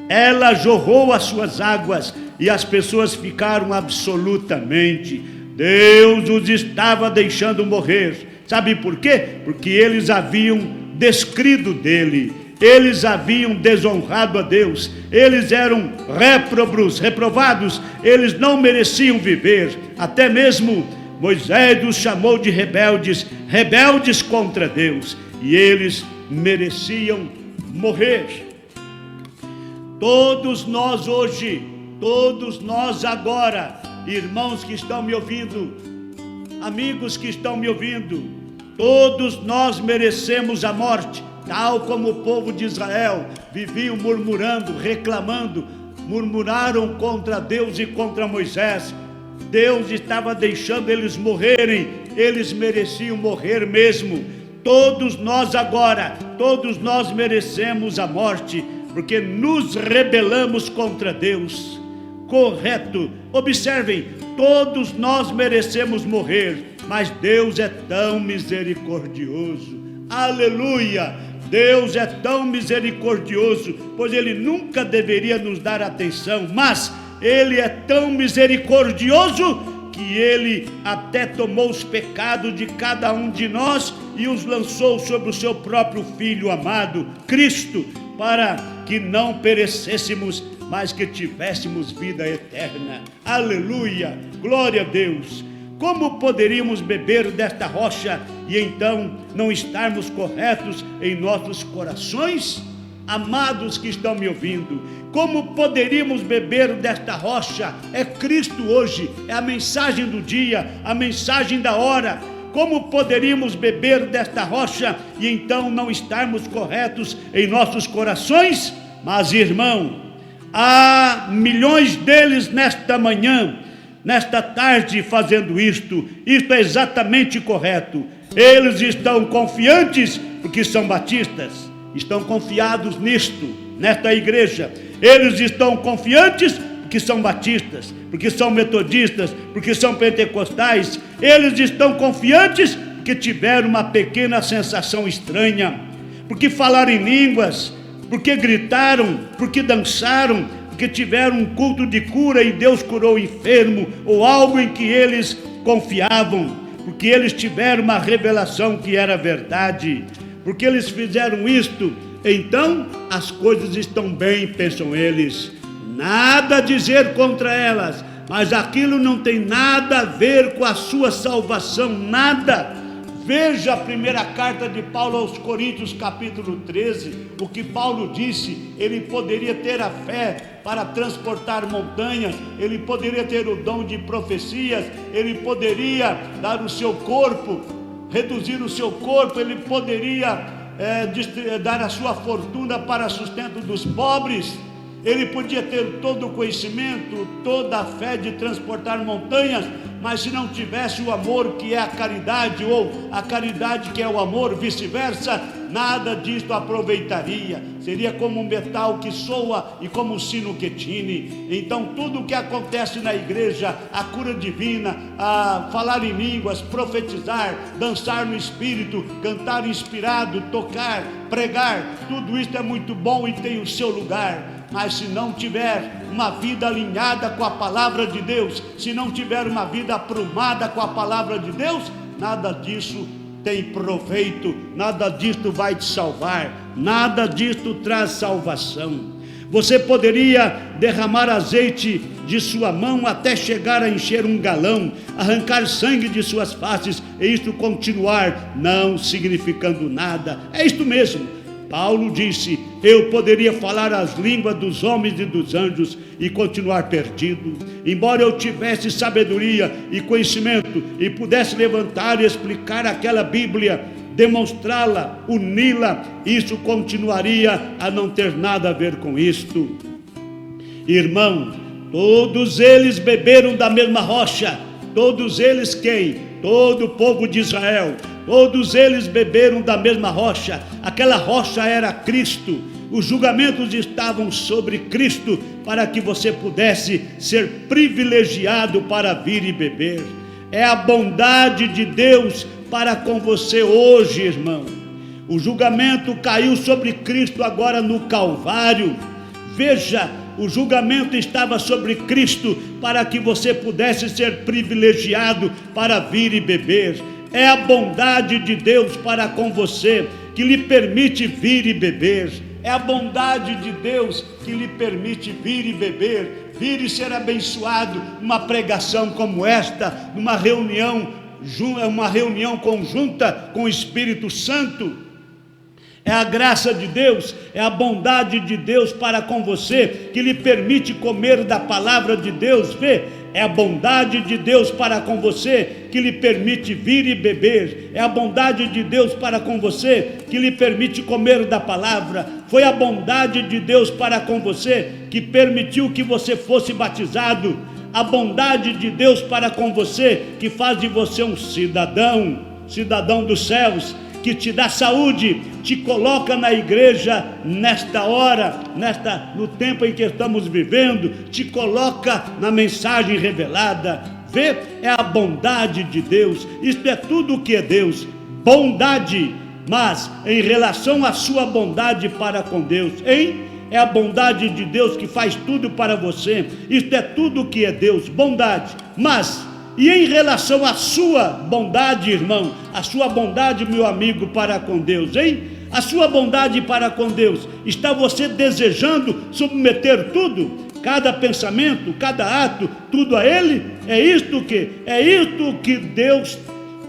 ela jorrou as suas águas, e as pessoas ficaram absolutamente. Deus os estava deixando morrer. Sabe por quê? Porque eles haviam descrido dele, eles haviam desonrado a Deus, eles eram reprovados, eles não mereciam viver. Até mesmo Moisés os chamou de rebeldes contra Deus, e eles mereciam morrer. Todos nós hoje, todos nós agora, irmãos que estão me ouvindo, amigos que estão me ouvindo, todos nós merecemos a morte, tal como o povo de Israel viviam murmurando, reclamando, murmuraram contra Deus e contra Moisés. Deus estava deixando eles morrerem, eles mereciam morrer mesmo. Todos nós agora, todos nós merecemos a morte, porque nos rebelamos contra Deus. Correto, observem, todos nós merecemos morrer, mas Deus é tão misericordioso. Aleluia! Deus é tão misericordioso, pois Ele nunca deveria nos dar atenção, mas Ele é tão misericordioso que Ele até tomou os pecados de cada um de nós e os lançou sobre o seu próprio Filho amado, Cristo, para que não perecêssemos, mas que tivéssemos vida eterna. Aleluia! Glória a Deus! Como poderíamos beber desta rocha e então não estarmos corretos em nossos corações? Amados que estão me ouvindo, como poderíamos beber desta rocha? É Cristo hoje, é a mensagem do dia, a mensagem da hora. Como poderíamos beber desta rocha e então não estarmos corretos em nossos corações? Mas, irmão, há milhões deles nesta manhã, nesta tarde, fazendo isto é exatamente correto. Eles estão confiantes porque são batistas, estão confiados nisto, nesta igreja. Eles estão confiantes porque são batistas, porque são metodistas, porque são pentecostais. Eles estão confiantes porque tiveram uma pequena sensação estranha, porque falaram em línguas, porque gritaram, porque dançaram, porque tiveram um culto de cura e Deus curou o enfermo, ou algo em que eles confiavam, porque eles tiveram uma revelação que era verdade, porque eles fizeram isto, então as coisas estão bem, pensam eles. Nada a dizer contra elas, mas aquilo não tem nada a ver com a sua salvação, nada. Veja a primeira carta de Paulo aos Coríntios, capítulo 13, o que Paulo disse. Ele poderia ter a fé para transportar montanhas, ele poderia ter o dom de profecias, ele poderia dar o seu corpo, reduzir o seu corpo, ele poderia dar a sua fortuna para sustento dos pobres. Ele podia ter todo o conhecimento, toda a fé de transportar montanhas, mas se não tivesse o amor que é a caridade, ou a caridade que é o amor, vice-versa, nada disto aproveitaria. seria como um metal que soa e como um sino que tine. Então tudo o que acontece na igreja, a cura divina, a falar em línguas, profetizar, dançar no Espírito, cantar inspirado, tocar, pregar, tudo isso é muito bom e tem o seu lugar. Mas se não tiver uma vida alinhada com a palavra de Deus, se não tiver uma vida aprumada com a palavra de Deus, nada disso tem proveito, nada disto vai te salvar, nada disto traz salvação. Você poderia derramar azeite de sua mão até chegar a encher um galão, arrancar sangue de suas faces e isto continuar não significando nada. É isto mesmo. Paulo disse: eu poderia falar as línguas dos homens e dos anjos e continuar perdido. Embora eu tivesse sabedoria e conhecimento e pudesse levantar e explicar aquela Bíblia, demonstrá-la, uni-la, isso continuaria a não ter nada a ver com isto. Irmão, todos eles beberam da mesma rocha. Todos eles quem? Todo o povo de Israel. Todos eles beberam da mesma rocha. Aquela rocha era Cristo. Os julgamentos estavam sobre Cristo para que você pudesse ser privilegiado para vir e beber. É a bondade de Deus para com você hoje, irmão. O julgamento caiu sobre Cristo agora no Calvário. Veja, o julgamento estava sobre Cristo para que você pudesse ser privilegiado para vir e beber. É a bondade de Deus para com você que lhe permite vir e beber. É a bondade de Deus que lhe permite vir e beber, vir e ser abençoado numa pregação como esta, numa reunião conjunta com o Espírito Santo. É a graça de Deus, é a bondade de Deus para com você que lhe permite comer da palavra de Deus. Vê, é a bondade de Deus para com você que lhe permite vir e beber. É a bondade de Deus para com você que lhe permite comer da palavra. Foi a bondade de Deus para com você que permitiu que você fosse batizado. A bondade de Deus para com você que faz de você um cidadão dos céus, que te dá saúde, te coloca na igreja nesta hora, no tempo em que estamos vivendo, te coloca na mensagem revelada. Vê, é a bondade de Deus. Isto é tudo o que é Deus, bondade. Mas em relação à sua bondade para com Deus, é a bondade de Deus que faz tudo para você. Isto é tudo o que é Deus, bondade. Mas e em relação à sua bondade, irmão, a sua bondade, meu amigo, para com Deus, a sua bondade para com Deus, está você desejando submeter tudo, cada pensamento, cada ato, tudo a Ele? É isto que Deus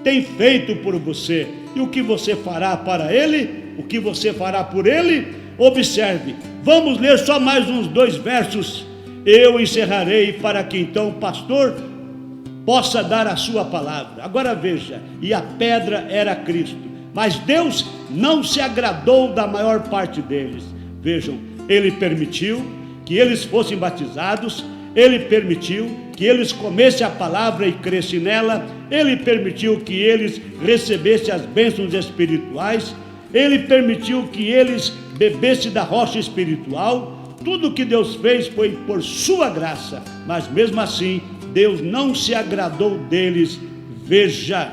tem feito por você. E o que você fará para Ele? O que você fará por Ele? Observe, vamos ler só mais uns 2 versos, eu encerrarei para que então o pastor possa dar a sua palavra. Agora veja, e a pedra era Cristo, mas Deus não se agradou da maior parte deles. Vejam, Ele permitiu que eles fossem batizados, Ele permitiu que eles comessem a palavra e crescem nela, Ele permitiu que eles recebessem as bênçãos espirituais, Ele permitiu que eles bebessem da rocha espiritual. Tudo que Deus fez foi por sua graça, mas mesmo assim Deus não se agradou deles. Veja,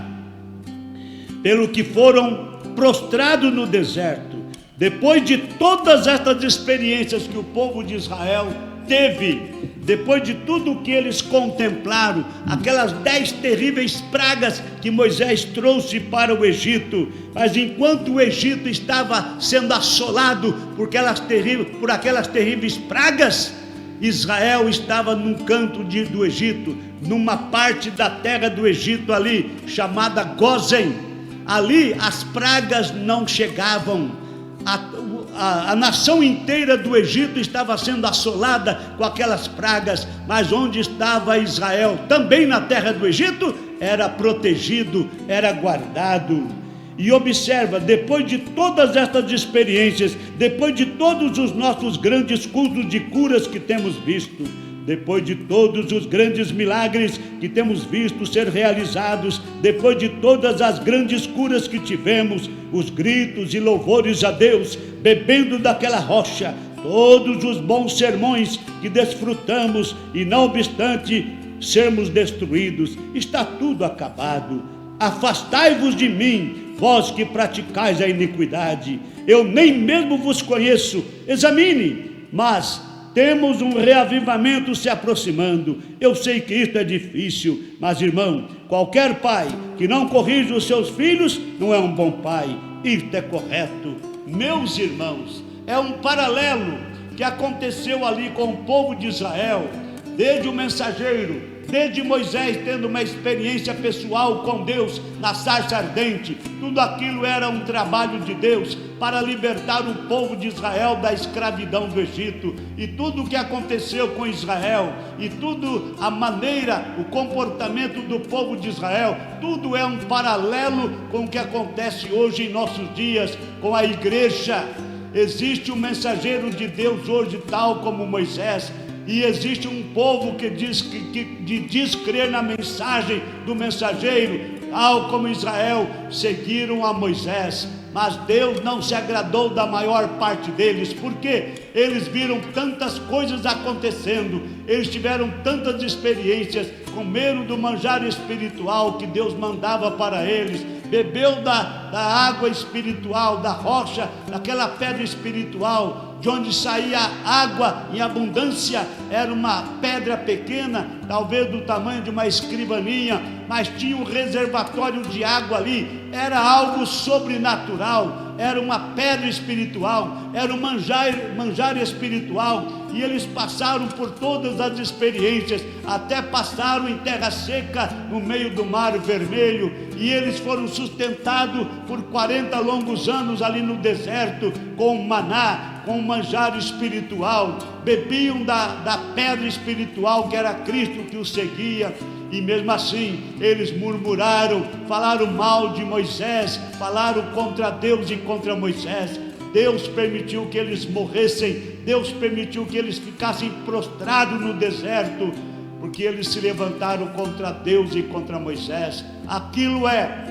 pelo que foram prostrados no deserto, depois de todas estas experiências que o povo de Israel teve, depois de tudo que eles contemplaram, aquelas 10 terríveis pragas que Moisés trouxe para o Egito, mas enquanto o Egito estava sendo assolado por aquelas terríveis pragas, Israel estava num canto do Egito, numa parte da terra do Egito ali, chamada Gósen. Ali as pragas não chegavam. A nação inteira do Egito estava sendo assolada com aquelas pragas, mas onde estava Israel, também na terra do Egito, era protegido, era guardado. E observa, depois de todas estas experiências, depois de todos os nossos grandes cultos de curas que temos visto, depois de todos os grandes milagres que temos visto ser realizados, depois de todas as grandes curas que tivemos, os gritos e louvores a Deus, bebendo daquela rocha, todos os bons sermões que desfrutamos e não obstante sermos destruídos, está tudo acabado. Afastai-vos de mim, vós que praticais a iniquidade, eu nem mesmo vos conheço. Examine, mas temos um reavivamento se aproximando. Eu sei que isto é difícil, mas irmão, qualquer pai que não corrige os seus filhos não é um bom pai. Isto é correto. Meus irmãos, é um paralelo que aconteceu ali com o povo de Israel, desde o mensageiro, desde Moisés tendo uma experiência pessoal com Deus na sarça ardente. Tudo aquilo era um trabalho de Deus para libertar o povo de Israel da escravidão do Egito. E tudo o que aconteceu com Israel, e tudo a maneira, o comportamento do povo de Israel, tudo é um paralelo com o que acontece hoje em nossos dias com a igreja. Existe um mensageiro de Deus hoje, tal como Moisés, e existe um povo que diz crer na mensagem do mensageiro, tal como Israel seguiram a Moisés. Mas Deus não se agradou da maior parte deles, porque eles viram tantas coisas acontecendo, eles tiveram tantas experiências, comeram do manjar espiritual que Deus mandava para eles, bebeu da água espiritual, da rocha, daquela pedra espiritual, de onde saía água em abundância. Era uma pedra pequena, talvez do tamanho de uma escrivaninha, mas tinha um reservatório de água ali. Era algo sobrenatural, era uma pedra espiritual, era um manjar espiritual. E eles passaram por todas as experiências, até passaram em terra seca, no meio do mar Vermelho, e eles foram sustentados por 40 longos anos ali no deserto, com maná, com manjar espiritual. Bebiam da pedra espiritual que era Cristo que os seguia. E mesmo assim eles murmuraram, falaram mal de Moisés, falaram contra Deus e contra Moisés. Deus permitiu que eles morressem, Deus permitiu que eles ficassem prostrados no deserto, porque eles se levantaram contra Deus e contra Moisés. Aquilo é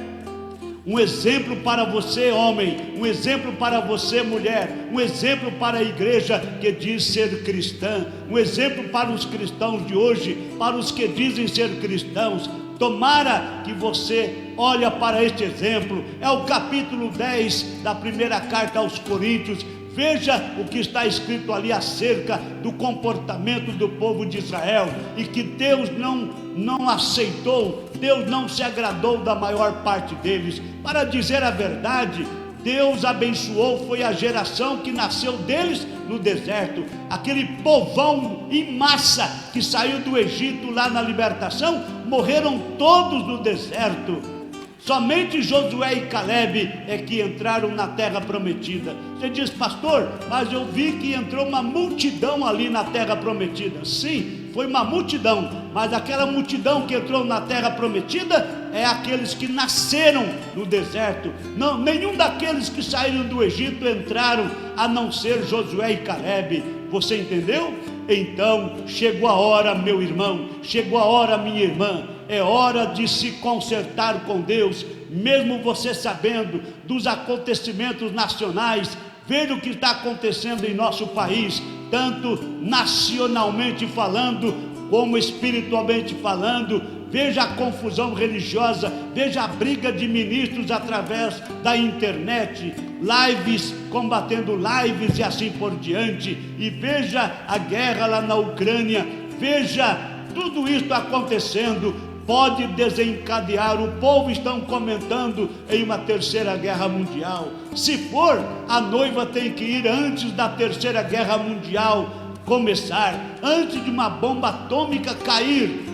um exemplo para você, homem, um exemplo para você, mulher, um exemplo para a igreja que diz ser cristã, um exemplo para os cristãos de hoje, para os que dizem ser cristãos. Tomara que você olhe para este exemplo. É o capítulo 10 da primeira carta aos Coríntios. Veja o que está escrito ali acerca do comportamento do povo de Israel, e que Deus não aceitou, Deus não se agradou da maior parte deles. Para dizer a verdade, Deus abençoou foi a geração que nasceu deles no deserto. Aquele povão em massa que saiu do Egito lá na libertação, morreram todos no deserto. Somente Josué e Caleb é que entraram na terra prometida. Você diz, pastor, mas eu vi que entrou uma multidão ali na terra prometida. Sim, foi uma multidão, mas aquela multidão que entrou na terra prometida é aqueles que nasceram no deserto. Não, nenhum daqueles que saíram do Egito entraram, a não ser Josué e Caleb. Você entendeu? Então chegou a hora, meu irmão, chegou a hora, minha irmã. É hora de se consertar com Deus, mesmo você sabendo dos acontecimentos nacionais. Veja o que está acontecendo em nosso país, tanto nacionalmente falando, como espiritualmente falando. Veja a confusão religiosa, veja a briga de ministros através da internet, lives, combatendo lives e assim por diante. E veja a guerra lá na Ucrânia, veja tudo isso acontecendo. Pode desencadear, o povo estão comentando em uma terceira guerra mundial. Se for, a noiva tem que ir antes da terceira guerra mundial começar, antes de uma bomba atômica cair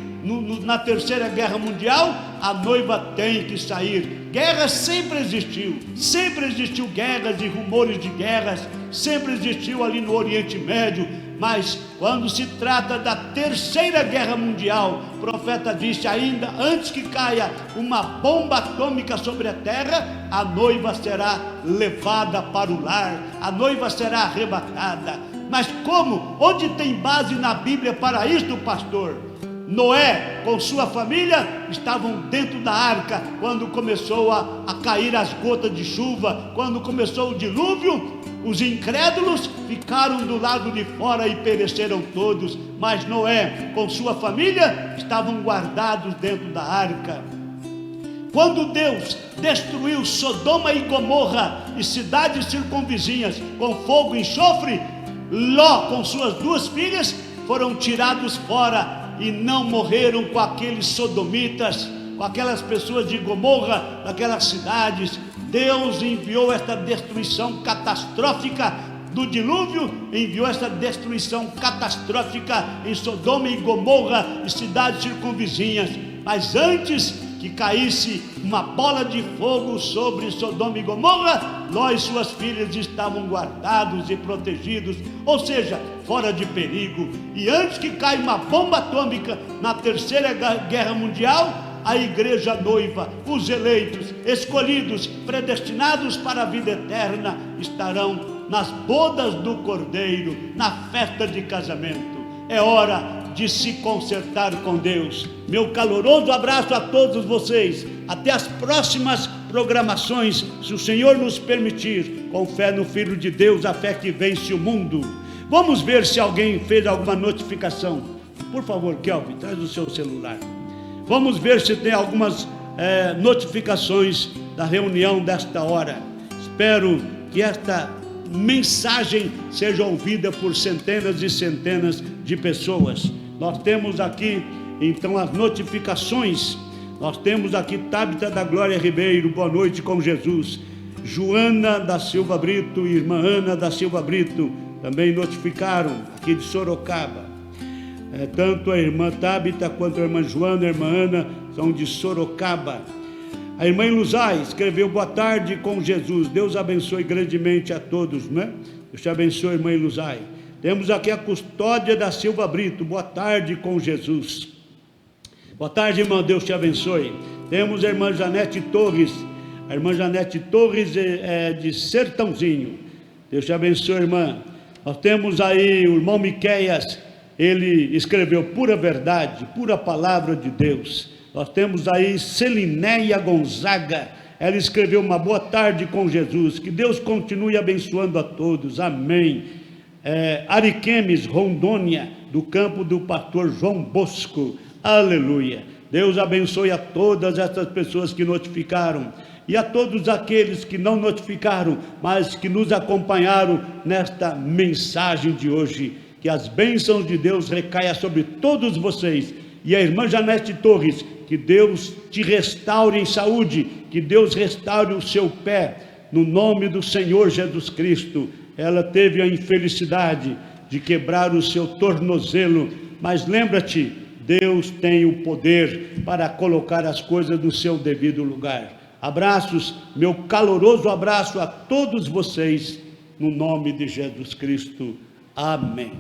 na terceira guerra mundial. A noiva tem que sair. Guerra sempre existiu guerras e rumores de guerras, sempre existiu ali no Oriente Médio. Mas quando se trata da terceira guerra mundial, o profeta disse, ainda antes que caia uma bomba atômica sobre a terra, a noiva será levada para o lar, a noiva será arrebatada. Mas como? Onde tem base na Bíblia para isto, pastor? Noé com sua família estavam dentro da arca quando começou a cair as gotas de chuva, quando começou o dilúvio. Os incrédulos ficaram do lado de fora e pereceram todos, mas Noé com sua família estavam guardados dentro da arca. Quando Deus destruiu Sodoma e Gomorra e cidades circunvizinhas com fogo e enxofre, Ló com suas 2 filhas foram tirados fora e não morreram com aqueles sodomitas, com aquelas pessoas de Gomorra, daquelas cidades. Deus enviou esta destruição catastrófica do dilúvio, enviou esta destruição catastrófica em Sodoma e Gomorra e cidades circunvizinhas. Mas antes que caísse uma bola de fogo sobre Sodoma e Gomorra, Ló e suas filhas estavam guardados e protegidos, ou seja, fora de perigo. E antes que caia uma bomba atômica na Terceira Guerra Mundial, a igreja noiva, os eleitos, escolhidos, predestinados para a vida eterna, estarão nas bodas do Cordeiro, na festa de casamento. É hora de se consertar com Deus. Meu caloroso abraço a todos vocês. Até as próximas programações, se o Senhor nos permitir, com fé no Filho de Deus, a fé que vence o mundo. Vamos ver se alguém fez alguma notificação. Por favor, Kelvin, traz o seu celular. Vamos ver se tem algumas notificações da reunião desta hora. Espero que esta mensagem seja ouvida por centenas e centenas de pessoas. Nós temos aqui então as notificações. Nós temos aqui Tábita da Glória Ribeiro, boa noite com Jesus. Joana da Silva Brito e irmã Ana da Silva Brito também notificaram, aqui de Sorocaba. Tanto a irmã Tábita quanto a irmã Joana e a irmã Ana são de Sorocaba. A irmã Iluzai escreveu boa tarde com Jesus. Deus abençoe grandemente a todos, né? Deus te abençoe, irmã Iluzai. Temos aqui a Custódia da Silva Brito, boa tarde com Jesus. Boa tarde, irmã, Deus te abençoe. Temos a irmã Janete Torres. A irmã Janete Torres é de Sertãozinho. Deus te abençoe, irmã. Nós temos aí o irmão Miqueias. Ele escreveu pura verdade, pura palavra de Deus. Nós temos aí Celinéia Gonzaga. Ela escreveu uma boa tarde com Jesus. Que Deus continue abençoando a todos. Amém. Ariquemes, Rondônia, do campo do pastor João Bosco. Aleluia. Deus abençoe a todas essas pessoas que notificaram. E a todos aqueles que não notificaram, mas que nos acompanharam nesta mensagem de hoje. Que as bênçãos de Deus recaia sobre todos vocês. E a irmã Janete Torres, que Deus te restaure em saúde, que Deus restaure o seu pé, no nome do Senhor Jesus Cristo. Ela teve a infelicidade de quebrar o seu tornozelo, mas lembra-te, Deus tem o poder para colocar as coisas no seu devido lugar. Abraços, meu caloroso abraço a todos vocês, no nome de Jesus Cristo. Amém.